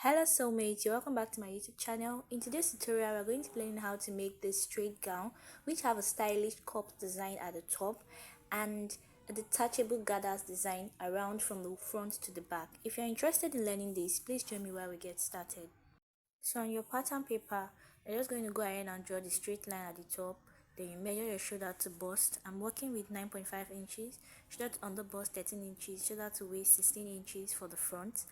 Hello soulmates, welcome back to my YouTube channel. In today's tutorial, we're going to learn how to make this straight gown which have a stylish cup design at the top and a detachable gathers design around from the front to the back. If you're interested in learning this, please join me while we get started. So on your pattern paper, you're just going to go ahead and draw the straight line at the top. Then you measure your shoulder to bust. I'm working with 9.5 inches, shoulder to under bust 13 inches, shoulder to waist 16 inches for the front,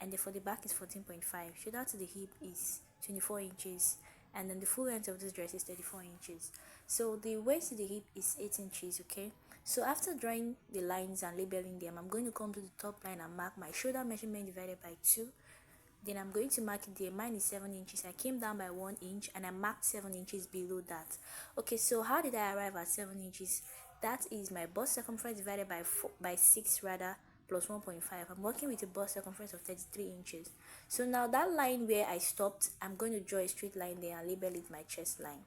and then for the back is 14.5. Shoulder to the hip is 24 inches, and then the full length of this dress is 34 inches. So the waist to the hip is 8 inches, okay? So after drawing the lines and labeling them, I'm going to come to the top line and mark my shoulder measurement divided by 2. Then I'm going to mark it there. Mine is 7 inches. I came down by 1 inch and I marked 7 inches below that. Okay, so how did I arrive at 7 inches? That is my bust circumference divided by 6 rather, plus 1.5. I'm working with a bust circumference of 33 inches. So now that line where I stopped, I'm going to draw a straight line there and label it my chest line.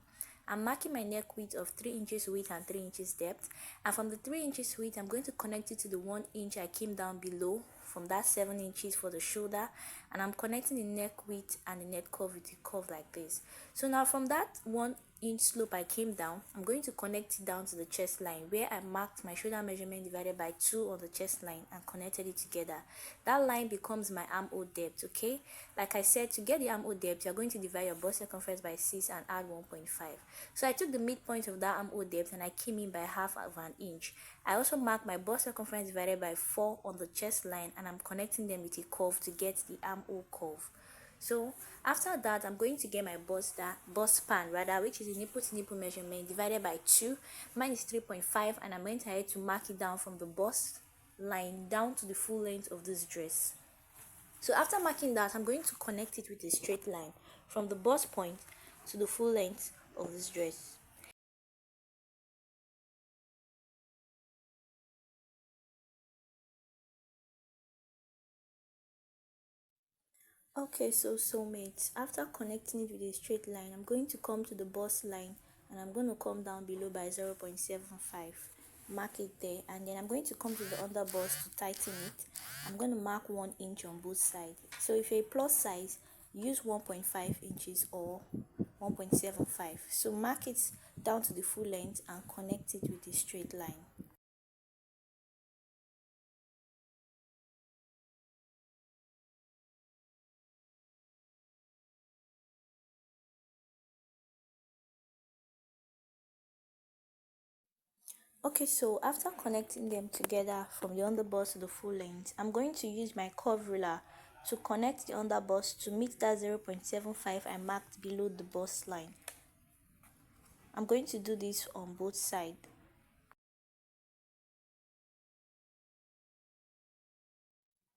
I'm marking my neck width of 3 inches width and 3 inches depth, and from the 3 inches width I'm going to connect it to the 1 inch I came down below from that 7 inches for the shoulder, and I'm connecting the neck width and the neck curve with a curve like this. So now from that 1 inch slope I came down, I'm going to connect it down to the chest line where I marked my shoulder measurement divided by 2 on the chest line and connected it together. That line becomes my armhole depth, okay? Like I said, to get the armhole depth, you're going to divide your bust circumference by 6 and add 1.5. So I took the midpoint of that armhole depth and I came in by half of an inch. I also marked my bust circumference divided by 4 on the chest line and I'm connecting them with a curve to get the armhole curve. So after that, I'm going to get my bust span rather, which is a nipple to nipple measurement divided by 2. Mine is 3.5 and I'm going to head to mark it down from the bust line down to the full length of this dress. So after marking that, I'm going to connect it with a straight line from the bust point to the full length of this dress. Okay, so soulmates, after connecting it with a straight line, I'm going to come to the bust line and I'm going to come down below by 0.75. Mark it there, and then I'm going to come to the under bust to tighten it. I'm going to mark 1 inch on both sides. So if you're a plus size, use 1.5 inches or 1.75. So mark it down to the full length and connect it with a straight line. Okay, so after connecting them together from the underbust to the full length, I'm going to use my curve ruler to connect the underbust to meet that 0.75 I marked below the bust line. I'm going to do this on both sides.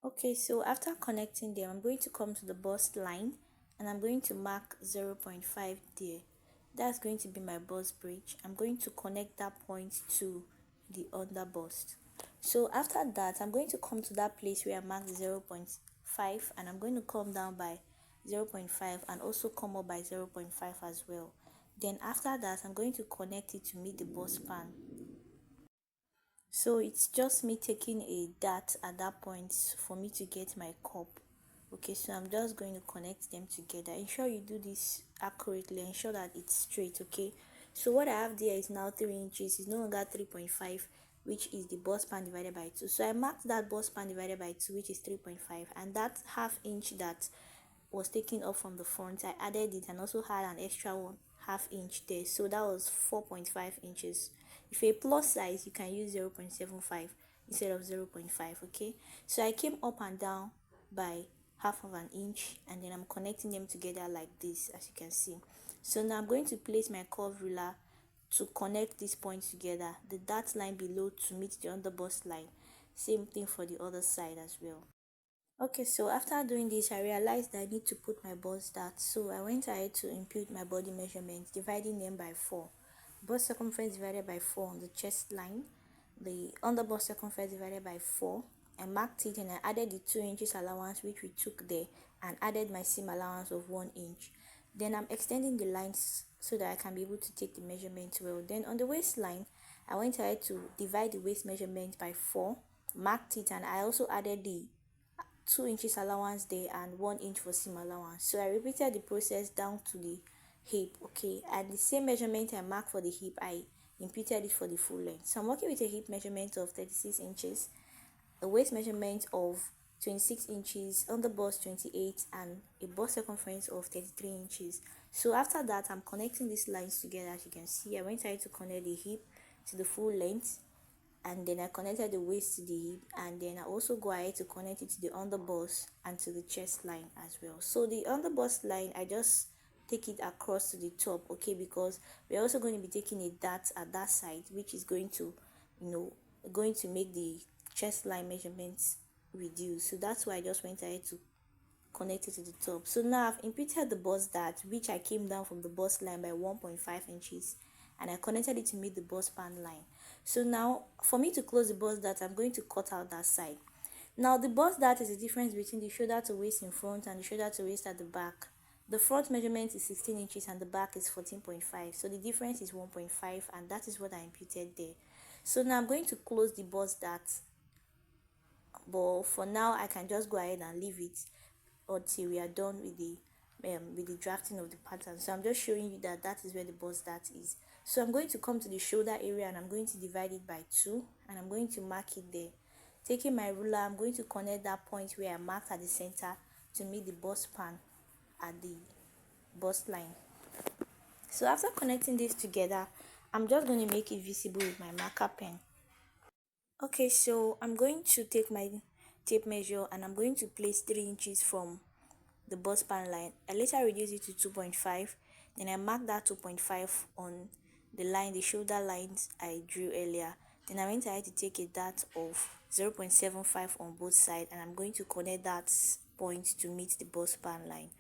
Okay, so after connecting them, I'm going to come to the bust line and I'm going to mark 0.5 there. That's going to be my bust bridge. I'm going to connect that point to the under bust. So after that, I'm going to come to that place where I marked 0.5 and I'm going to come down by 0.5 and also come up by 0.5 as well. Then after that, I'm going to connect it to meet the bust span. So it's just me taking a dart at that point for me to get my cup. Okay, so I'm just going to connect them together. Ensure you do this accurately, ensure that it's straight. Okay, so what I have there is now 3 inches. It's no longer 3.5, which is the bust span divided by 2. So I marked that bust span divided by 2, which is 3.5, and that half inch that was taken off from the front, I added it and also had an extra 1/2 inch there, so that was 4.5 inches. If you're a plus size, you can use 0.75 instead of 0.5. Okay, so I came up and down by half of an inch and then I'm connecting them together like this, as you can see. So now I'm going to place my curve ruler to connect these points together, the dot line below to meet the underbust line. Same thing for the other side as well. Okay, so after doing this, I realized that I need to put my bust dart. So I went ahead to impute my body measurements, dividing them by 4. Bust circumference divided by 4 on the chest line, the under bust circumference divided by 4. I marked it and I added the 2 inches allowance which we took there and added my seam allowance of 1 inch. Then I'm extending the lines so that I can be able to take the measurement well. Then on the waistline, I went ahead to divide the waist measurement by 4, marked it, and I also added the 2 inches allowance there and 1 inch for seam allowance. So I repeated the process down to the hip. Okay, and the same measurement I marked for the hip, I imputed it for the full length. So I'm working with a hip measurement of 36 inches, a waist measurement of 26 inches, on the bust 28, and a bust circumference of 33 inches. So after that, I'm connecting these lines together. As you can see, I went ahead to connect the hip to the full length, and then I connected the waist to the hip, and then I also go ahead to connect it to the underbust and to the chest line as well. So the underbust line, I just take it across to the top, okay, because we're also going to be taking a dart at that side, which is going to, going to make the chest line measurements reduce. So that's why I just went ahead to connect it to the top. So now I've imputed the bust dart, which I came down from the bust line by 1.5 inches, and I connected it to meet the bust band line. So now for me to close the bust dart, I'm going to cut out that side. Now the bust dart is the difference between the shoulder to waist in front and the shoulder to waist at the back. The front measurement is 16 inches and the back is 14.5, so the difference is 1.5, and that is what I imputed there. So now I'm going to close the bust dart, but for now I can just go ahead and leave it until we are done with the drafting of the pattern. So I'm just showing you that that is where the bust dart is. So I'm going to come to the shoulder area and I'm going to divide it by 2, and I'm going to mark it there. Taking my ruler, I'm going to connect that point where I marked at the center to meet the bust pan at the bust line. So after connecting this together, I'm just going to make it visible with my marker pen. Okay, so I'm going to take my tape measure and I'm going to place 3 inches from the bust pan line. I later reduce it to 2.5, then I mark that 2.5 on the line, the shoulder lines I drew earlier. Then I went ahead to take a dart of 0.75 on both sides, and I'm going to connect that point to meet the bust pan line.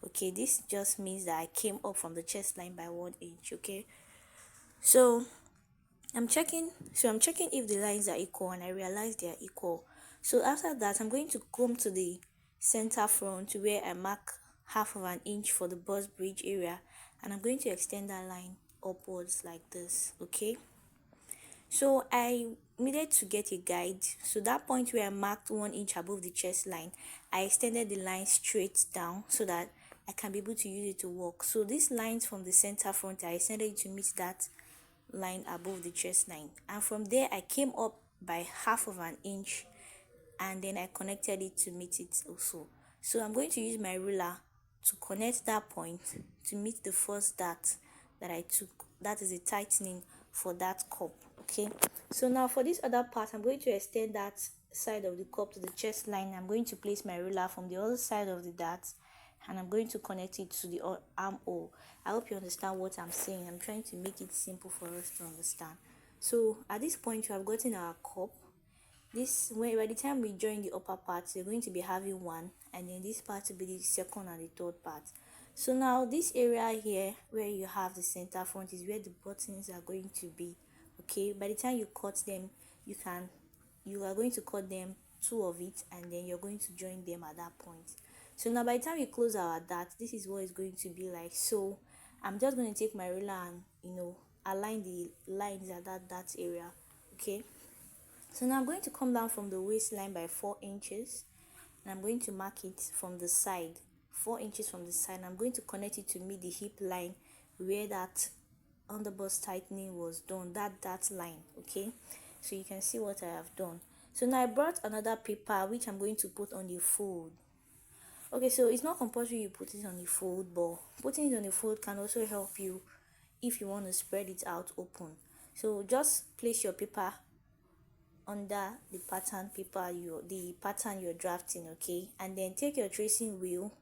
Okay, this just means that I came up from the chest line by 1 inch. Okay, so I'm checking if the lines are equal, and I realize they are equal. So after that, I'm going to come to the center front where I mark half of an inch for the bust bridge area, and I'm going to extend that line upwards like this. Okay, so I needed to get a guide. So that point where I marked 1 inch above the chest line, I extended the line straight down so that I can be able to use it to walk. So these lines from the center front, I extended it to meet that line above the chest line, and from there I came up by half of an inch, and then I connected it to meet it also. So I'm going to use my ruler to connect that point to meet the first dart that I took. That is a tightening for that cup. Okay, so now for this other part, I'm going to extend that side of the cup to the chest line. I'm going to place my ruler from the other side of the dart, and I'm going to connect it to the armhole. I hope you understand what I'm saying. I'm trying to make it simple for us to understand. So at this point, we have gotten our cup. This, when by the time we join the upper part, you're going to be having one, and then this part will be the second and the third part. So now this area here where you have the center front is where the buttons are going to be. Okay, by the time you cut them, you are going to cut them, two of it, and then you're going to join them at that point. So now by the time we close our dart, this is what it's going to be like. So I'm just going to take my ruler and align the lines at that area. Okay, so now I'm going to come down from the waistline by 4 inches, and I'm going to mark it from the side, 4 inches from the side. I'm going to connect it to meet the hip line where that underbust tightening was done, that line. Okay, so you can see what I have done. So now I brought another paper which I'm going to put on the fold. Okay, so it's not compulsory you put it on the fold, but putting it on the fold can also help you if you want to spread it out open. So just place your paper under the pattern paper, the pattern you're drafting. Okay, and then take your tracing wheel.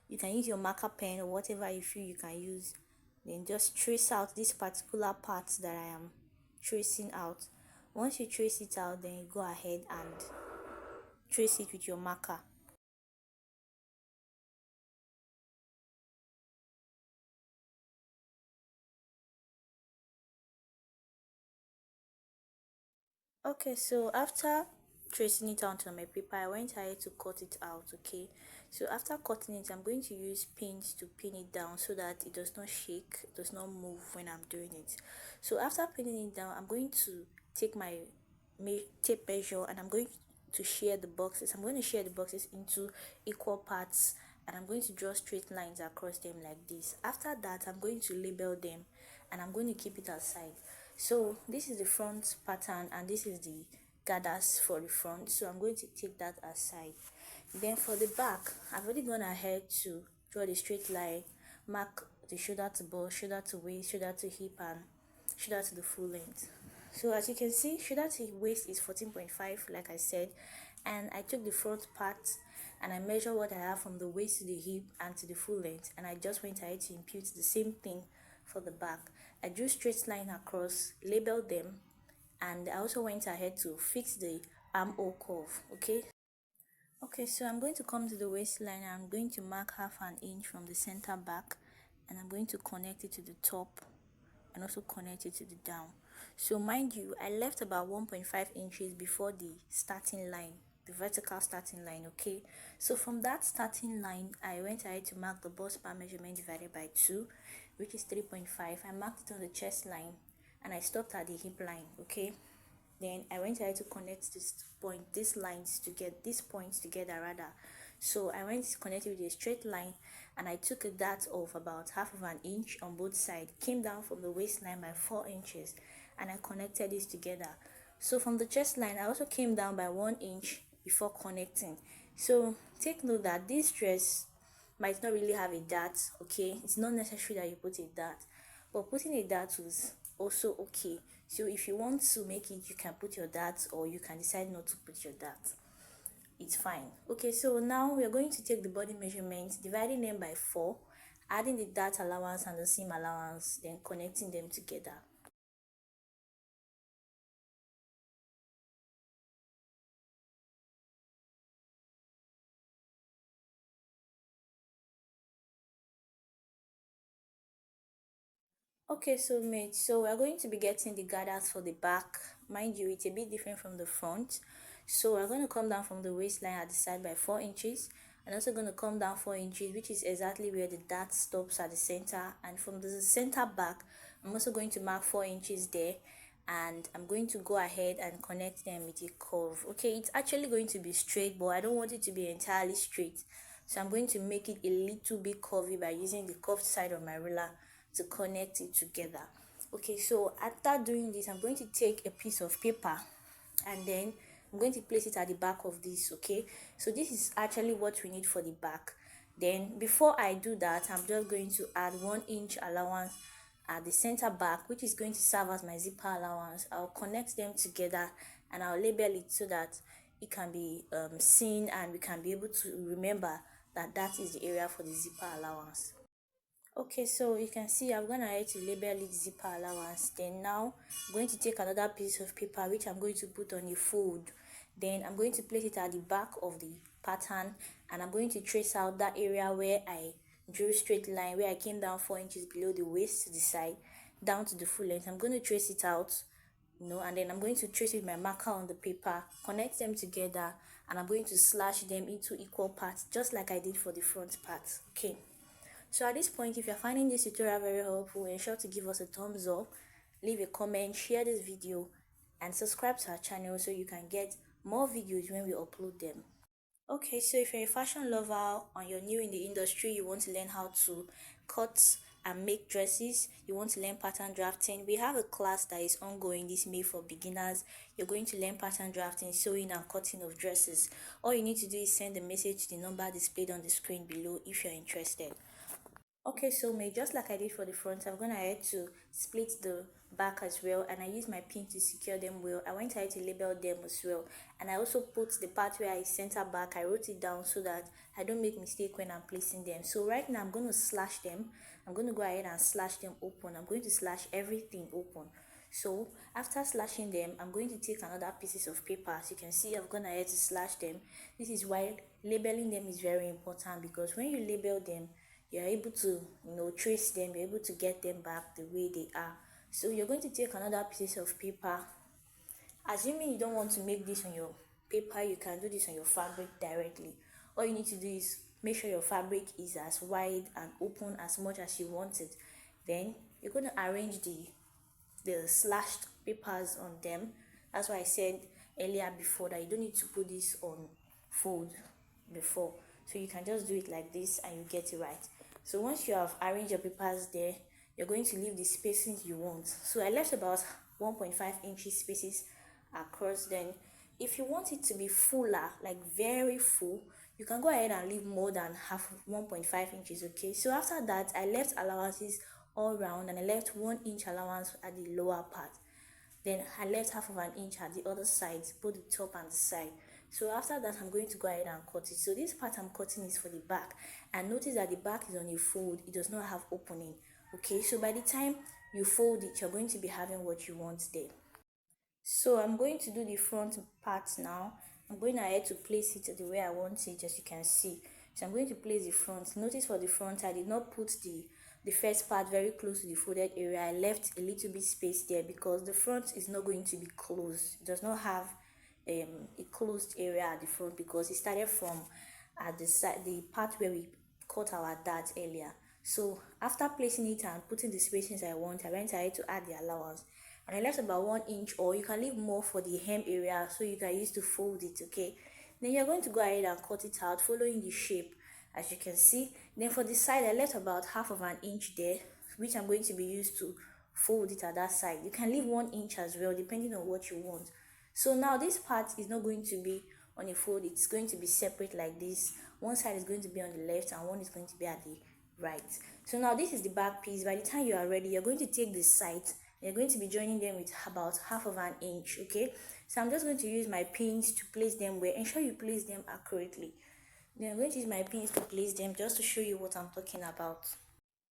You can use your marker pen or whatever you feel you can use, then just trace out this particular part that I am tracing out. Once you trace it out, then you go ahead and trace it with your marker. Okay, so after tracing it onto my paper, I went ahead to cut it out. Okay, so after cutting it, I'm going to use pins to pin it down so that it does not shake, it does not move when I'm doing it. So after pinning it down, I'm going to take my tape measure, and I'm going to share the boxes. I'm going to share the boxes into equal parts, and I'm going to draw straight lines across them like this. After that, I'm going to label them, and I'm going to keep it aside. So this is the front pattern, and this is the gathers for the front, so I'm going to take that aside. Then for the back, I've already gone ahead to draw the straight line, mark the shoulder to bust, shoulder to waist, shoulder to hip, and shoulder to the full length. So as you can see, shoulder to waist is 14.5, like I said, and I took the front part and I measured what I have from the waist to the hip and to the full length, and I just went ahead to impute the same thing for the back. I drew straight line across, labeled them, and I also went ahead to fix the armhole curve. Okay, so I'm going to come to the waistline. I'm going to mark half an inch from the center back, and I'm going to connect it to the top and also connect it to the down. So mind you, I left about 1.5 inches before the starting line, the vertical starting line. Okay, so from that starting line, I went ahead to mark the bust bar measurement divided by 2, which is 3.5. I marked it on the chest line, and I stopped at the hip line. Okay, then I went ahead to connect these points together rather. So I went to connect it with a straight line, and I took a dart of about half of an inch on both sides, came down from the waistline by 4 inches, and I connected this together. So from the chest line, I also came down by 1 inch before connecting. So take note that this dress might not really have a dart. Okay, it's not necessary that you put a dart, but putting a dart was also okay. So if you want to make it, you can put your dart, or you can decide not to put your dart. It's fine. Okay, so now we are going to take the body measurements, dividing them by 4, adding the dart allowance and the seam allowance, then connecting them together. Okay, so mate, so we're going to be getting the gathers for the back. Mind you, it's a bit different from the front. So we're going to come down from the waistline at the side by 4 inches, and also going to come down 4 inches, which is exactly where the dart stops at the center. And from the center back, I'm also going to mark 4 inches there, and I'm going to go ahead and connect them with a curve. Okay, it's actually going to be straight, but I don't want it to be entirely straight, so I'm going to make it a little bit curvy by using the curved side of my ruler to connect it together. Okay, so after doing this, I'm going to take a piece of paper, and then I'm going to place it at the back of this. Okay, so this is actually what we need for the back. Then before I do that, I'm just going to add 1 inch allowance at the center back, which is going to serve as my zipper allowance. I'll connect them together, and I'll label it so that it can be seen, and we can be able to remember that that is the area for the zipper allowance. Okay, so you can see I've gone ahead to label it zipper allowance. Then now I'm going to take another piece of paper, which I'm going to put on a fold. Then I'm going to place it at the back of the pattern, and I'm going to trace out that area where I drew a straight line, where I came down 4 inches below the waist to the side, down to the full length. I'm going to trace it out, and then I'm going to trace with my marker on the paper, connect them together, and I'm going to slash them into equal parts, just like I did for the front part. Okay, so at this point, if you're finding this tutorial very helpful, ensure to give us a thumbs up, leave a comment, share this video, and subscribe to our channel so you can get more videos when we upload them. Okay, so if you're a fashion lover and you're new in the industry, you want to learn how to cut and make dresses, you want to learn pattern drafting, we have a class that is ongoing this May for beginners. You're going to learn pattern drafting, sewing, and cutting of dresses. All you need to do is send a message to the number displayed on the screen below if you're interested. Okay, so mate, just like I did for the front, I'm gonna ahead to split the back as well, and I use my pin to secure them well. I went ahead to label them as well, and I also put the part where I center back, I wrote it down so that I don't make mistake when I'm placing them. So right now I'm going to slash them. I'm going to go ahead and slash them open. I'm going to slash everything open. So after slashing them, I'm going to take another pieces of paper. As you can see, I've gone ahead to slash them. This is why labeling them is very important, because when you label them, you're able to trace them, you're able to get them back the way they are. So you're going to take another piece of paper. Assuming you don't want to make this on your paper, you can do this on your fabric directly. All you need to do is make sure your fabric is as wide and open as much as you want it. Then you're going to arrange the slashed papers on them. That's why I said earlier before, that you don't need to put this on fold before, so you can just do it like this and you get it right. So once you have arranged your papers there, you're going to leave the spacings you want. So I left about 1.5 inches spaces across. Then if you want it to be fuller, like very full, you can go ahead and leave more than half 1.5 inches. Okay, so after that I left allowances all round, and I left 1 inch allowance at the lower part. Then I left half of an inch at the other side, both the top and the side. So after that, I'm going to go ahead and cut it. So this part I'm cutting is for the back, and notice that the back is on a fold, it does not have opening. Okay, so by the time you fold it, you're going to be having what you want there. So I'm going to do the front part now. I'm going ahead to place it the way I want it, as you can see. So I'm going to place the front. Notice for the front, I did not put the first part very close to the folded area. I left a little bit space there because the front is not going to be closed. It does not have a closed area at the front because it started from at the side, the part where we cut our dart earlier. So after placing it and putting the spacings I want, I went ahead to add the allowance, and I left about 1 inch, or you can leave more for the hem area so you can use to fold it. Okay, then you're going to go ahead and cut it out following the shape, as you can see. Then for the side, I left about half of an inch there, which I'm going to be used to fold it at that side. You can leave 1 inch as well, depending on what you want. So now this part is not going to be on a fold, it's going to be separate like this. One side is going to be on the left and one is going to be at the right. So now this is the back piece. By the time you are ready, you're going to take the sides, you're going to be joining them with about half of an inch. Okay, so I'm just going to use my pins to place them where. Ensure you place them accurately. Then I'm going to use my pins to place them just to show you what I'm talking about.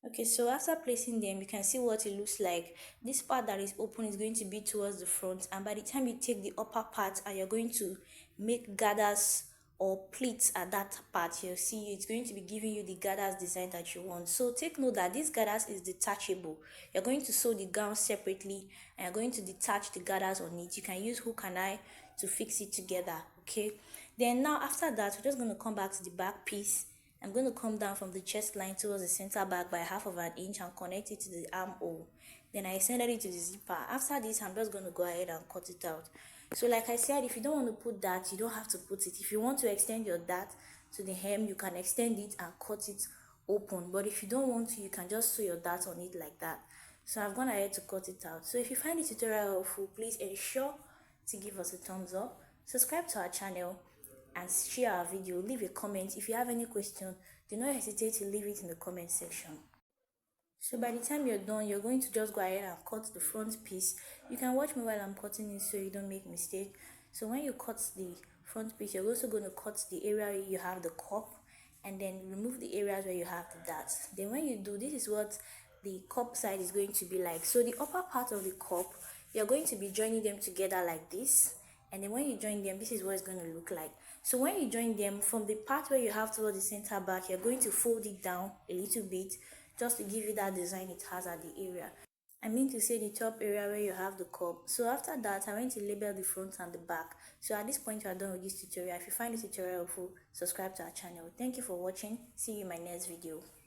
Okay, so after placing them, you can see what it looks like. This part that is open is going to be towards the front, and by the time you take the upper part and you're going to make gathers or pleats at that part, you'll see it's going to be giving you the gathers design that you want. So take note that this gathers is detachable. You're going to sew the gown separately and you're going to detach the gathers on it. You can use hook and eye to fix it together. Okay, then now after that, we're just going to come back to the back piece. I'm going to come down from the chest line towards the center back by half of an inch and connect it to the armhole. Then I extended it to the zipper. After this, I'm just going to go ahead and cut it out. So like I said, if you don't want to put that, you don't have to put it. If you want to extend your dart to the hem, you can extend it and cut it open. But if you don't want to, you can just sew your dart on it like that. So I've gone ahead to cut it out. So if you find the tutorial helpful, please ensure to give us a thumbs up, subscribe to our channel, and share our video. Leave a comment. If you have any question, do not hesitate to leave it in the comment section. So by the time you're done, you're going to just go ahead and cut the front piece. You can watch me while I'm cutting it so you don't make mistake. So when you cut the front piece, you're also going to cut the area where you have the cup, and then remove the areas where you have the darts. Then when you do, this is what the cup side is going to be like. So the upper part of the cup, you're going to be joining them together like this, and then when you join them, this is what it's going to look like. So when you join them, from the part where you have towards the center back, you're going to fold it down a little bit just to give you that design it has at the area. I mean to say the top area where you have the cup. So after that, I went to label the front and the back. So at this point, you are done with this tutorial. If you find this tutorial helpful, subscribe to our channel. Thank you for watching. See you in my next video.